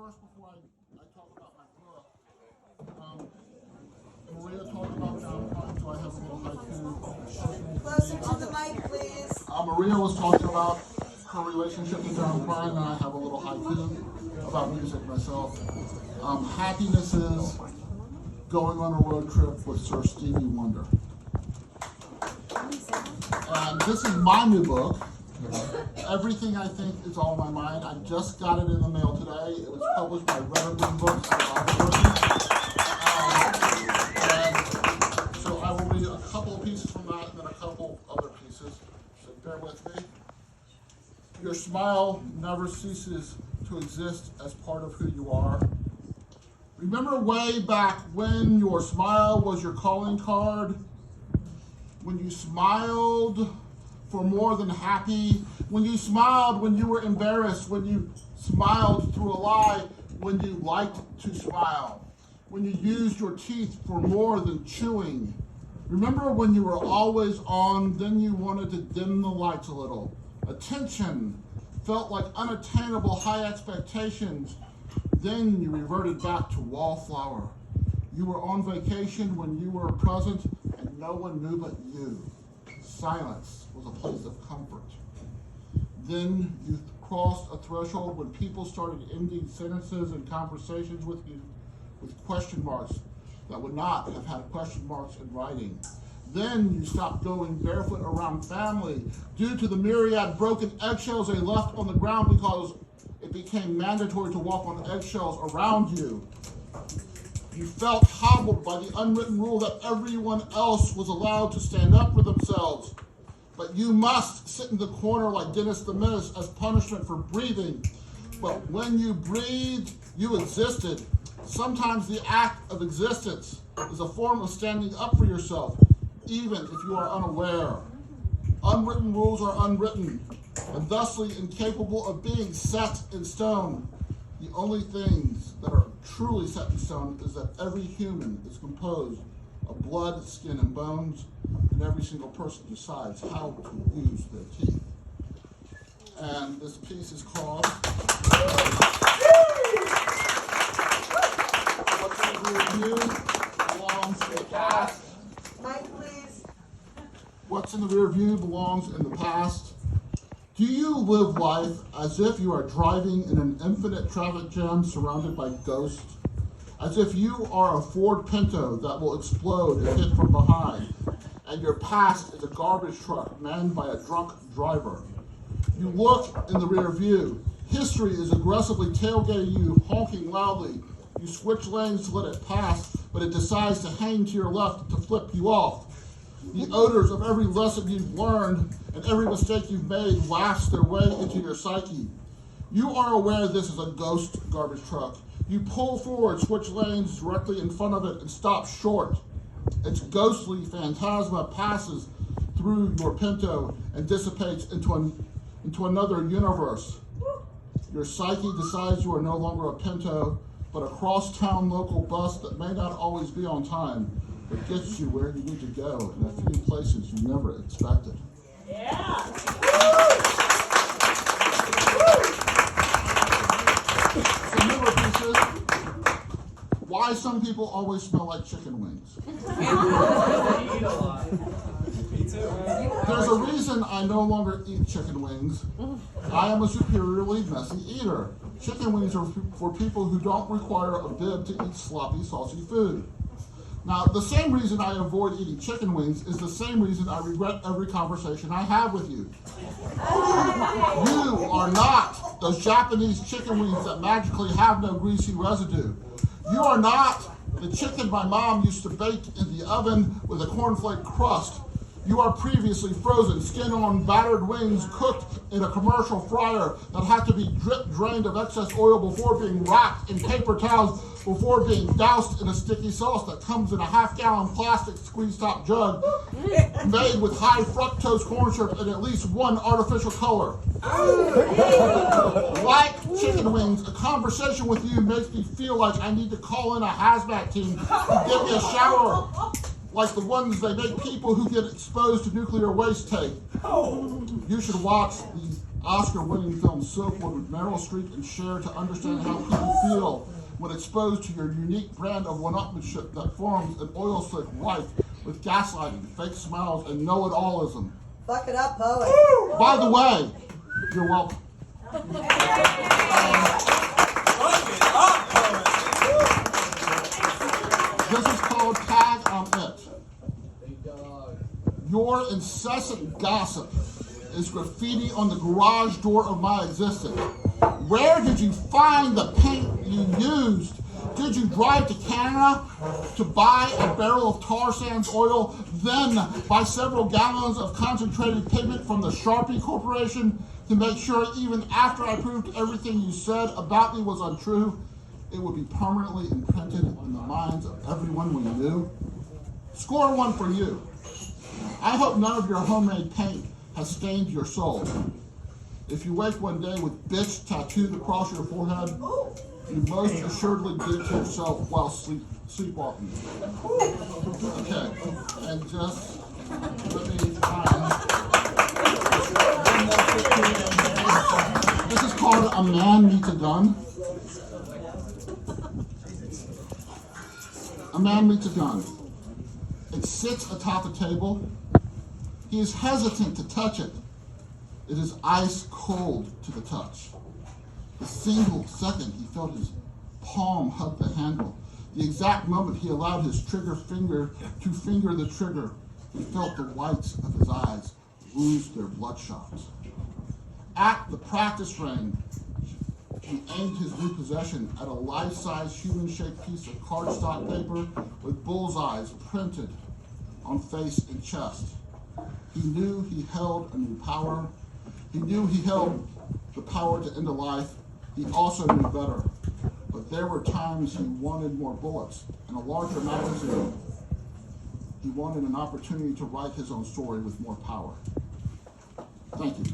first, before I talk about my book, Maria talked about downtime, so I have a little haiku. Closer to the mic, please. Maria was talking about her relationship with John Prine, and I have a little haiku about music myself. Happiness is going on a road trip with Sir Stevie Wonder. And this is my new book. Everything I Think is All in My Mind. I just got it in the mail today. It was published by Redderman Books. And so I will read a couple of pieces from that and then a couple other pieces. So bear with me. Your smile never ceases to exist as part of who you are. Remember way back when your smile was your calling card? When you smiled for more than happy, when you smiled when you were embarrassed, when you smiled through a lie, when you liked to smile, when you used your teeth for more than chewing. Remember when you were always on, then you wanted to dim the lights a little. Attention felt like unattainable high expectations. Then you reverted back to wallflower. You were on vacation when you were present and no one knew but you. Silence was a place of comfort. Then you crossed a threshold when people started ending sentences and conversations with you with question marks that would not have had question marks in writing. Then you stopped going barefoot around family due to the myriad broken eggshells they left on the ground because it became mandatory to walk on eggshells around you. You felt hobbled by the unwritten rule that everyone else was allowed to stand up for themselves. But you must sit in the corner like Dennis the Menace as punishment for breathing. But when you breathed, you existed. Sometimes the act of existence is a form of standing up for yourself, even if you are unaware. Unwritten rules are unwritten, and thusly incapable of being set in stone. The only things that are truly set in stone is that every human is composed of blood, skin, and bones, and every single person decides how to use their teeth. And this piece is called What's in the Rear View Belongs in the Past. Mic, please. What's in the rear view belongs in the past. Do you live life as if you are driving in an infinite traffic jam surrounded by ghosts? As if you are a Ford Pinto that will explode if hit from behind, and your past is a garbage truck manned by a drunk driver? You look in the rear view. History is aggressively tailgating you, honking loudly. You switch lanes to let it pass, but it decides to hang to your left to flip you off. The odors of every lesson you've learned and every mistake you've made wafts their way into your psyche. You are aware this is a ghost garbage truck. You pull forward, switch lanes directly in front of it, and stop short. Its ghostly phantasma passes through your Pinto and dissipates into another universe. Your psyche decides you are no longer a Pinto, but a cross-town local bus that may not always be on time, but gets you where you need to go in a few places you never expected. Yeah. Some newer pieces. Why some people always smell like chicken wings. There's a reason I no longer eat chicken wings. I am a superiorly messy eater. Chicken wings are for people who don't require a bib to eat sloppy, saucy food. Now, the same reason I avoid eating chicken wings is the same reason I regret every conversation I have with you. You are not those Japanese chicken wings that magically have no greasy residue. You are not the chicken my mom used to bake in the oven with a cornflake crust. You are previously frozen, skin-on battered wings cooked in a commercial fryer that had to be drip-drained of excess oil before being wrapped in paper towels, before being doused in a sticky sauce that comes in a half-gallon plastic squeeze-top jug, made with high fructose corn syrup and at least one artificial color. Like chicken wings, a conversation with you makes me feel like I need to call in a hazmat team to give me a shower like the ones they make people who get exposed to nuclear waste take. You should watch Oscar-winning film Silkwood with Meryl Streep and Cher to understand how people feel when exposed to your unique brand of one-upmanship that forms an oil slick rife with gaslighting, fake smiles, and know-it-allism. Fuck it up, poet. By the way, you're welcome. This is called Tag on It. Your incessant gossip is graffiti on the garage door of my existence. Where did you find the paint you used? Did you drive to Canada to buy a barrel of tar sands oil, then buy several gallons of concentrated pigment from the Sharpie Corporation to make sure even after I proved everything you said about me was untrue, it would be permanently imprinted in the minds of everyone we knew? Score one for you. I hope none of your homemade paint has stained your soul. If you wake one day with bitch tattooed across your forehead, you most assuredly did it to yourself while sleepwalking. Okay, and just let me find one more quick thing. This is called A Man Meets a Gun. A man meets a gun. It sits atop a table. He is hesitant to touch it. It is ice cold to the touch. The single second he felt his palm hug the handle. The exact moment he allowed his trigger finger to finger the trigger, he felt the whites of his eyes lose their bloodshot. At the practice range, he aimed his new possession at a life-size human-shaped piece of cardstock paper with bullseyes printed on face and chest. He knew he held a new power. He knew he held the power to end a life. He also knew better. But there were times he wanted more bullets and a larger magazine. He wanted an opportunity to write his own story with more power. Thank you.